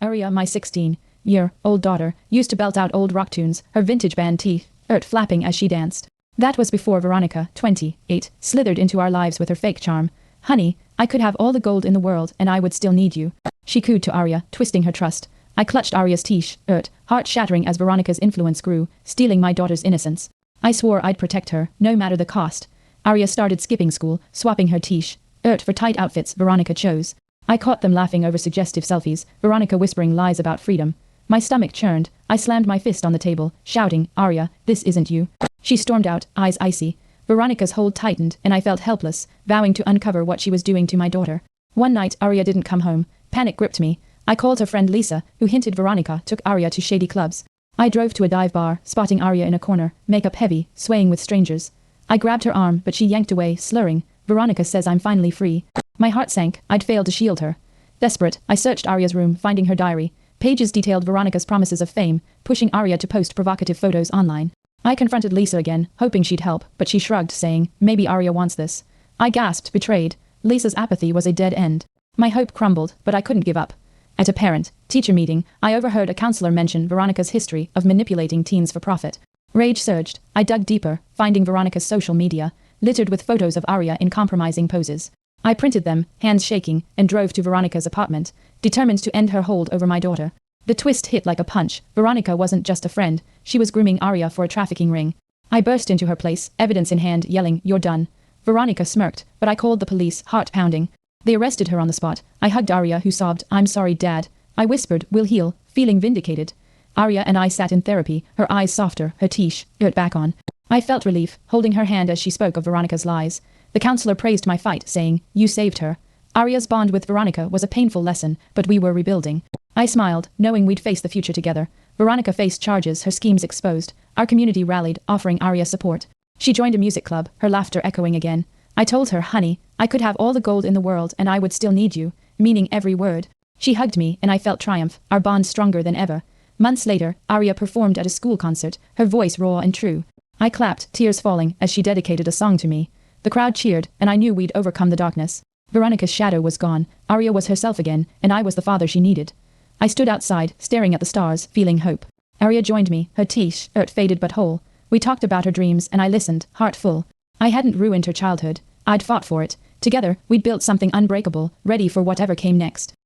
Arya, my 16-year-old daughter, used to belt out old rock tunes, her vintage band T-shirt flapping as she danced. That was before Veronica, 28, slithered into our lives with her fake charm. Honey, I could have all the gold in the world and I would still need you, she cooed to Arya, twisting her trust. I clutched Arya's T-shirt, heart shattering as Veronica's influence grew, stealing my daughter's innocence. I swore I'd protect her, no matter the cost. Arya started skipping school, swapping her T-shirt for tight outfits Veronica chose. I caught them laughing over suggestive selfies, Veronica whispering lies about freedom. My stomach churned. I slammed my fist on the table, shouting, Arya, this isn't you. She stormed out, eyes icy. Veronica's hold tightened, and I felt helpless, vowing to uncover what she was doing to my daughter. One night, Arya didn't come home. Panic gripped me. I called her friend Lisa, who hinted Veronica took Arya to shady clubs. I drove to a dive bar, spotting Arya in a corner, makeup heavy, swaying with strangers. I grabbed her arm, but she yanked away, slurring, Veronica says I'm finally free. My heart sank. I'd failed to shield her. Desperate, I searched Arya's room, finding her diary. Pages detailed Veronica's promises of fame, pushing Arya to post provocative photos online. I confronted Lisa again, hoping she'd help, but she shrugged, saying, maybe Arya wants this. I gasped, betrayed. Lisa's apathy was a dead end. My hope crumbled, but I couldn't give up. At a parent-teacher meeting, I overheard a counselor mention Veronica's history of manipulating teens for profit. Rage surged. I dug deeper, finding Veronica's social media, littered with photos of Arya in compromising poses. I printed them, hands shaking, and drove to Veronica's apartment, determined to end her hold over my daughter. The twist hit like a punch. Veronica wasn't just a friend, she was grooming Arya for a trafficking ring. I burst into her place, evidence in hand, yelling, you're done. Veronica smirked, but I called the police, heart pounding. They arrested her on the spot. I hugged Arya, who sobbed, I'm sorry, Dad. I whispered, we'll heal, feeling vindicated. Arya and I sat in therapy, her eyes softer, her T-shirt back on. I felt relief, holding her hand as she spoke of Veronica's lies. The counselor praised my fight, saying, you saved her. Arya's bond with Veronica was a painful lesson, but we were rebuilding. I smiled, knowing we'd face the future together. Veronica faced charges, her schemes exposed. Our community rallied, offering Arya support. She joined a music club, her laughter echoing again. I told her, honey, I could have all the gold in the world and I would still need you, meaning every word. She hugged me and I felt triumph, our bond stronger than ever. Months later, Arya performed at a school concert, her voice raw and true. I clapped, tears falling, as she dedicated a song to me. The crowd cheered, and I knew we'd overcome the darkness. Veronica's shadow was gone, Arya was herself again, and I was the father she needed. I stood outside, staring at the stars, feeling hope. Arya joined me, her T-shirt faded but whole. We talked about her dreams, and I listened, heart full. I hadn't ruined her childhood. I'd fought for it. Together, we'd built something unbreakable, ready for whatever came next.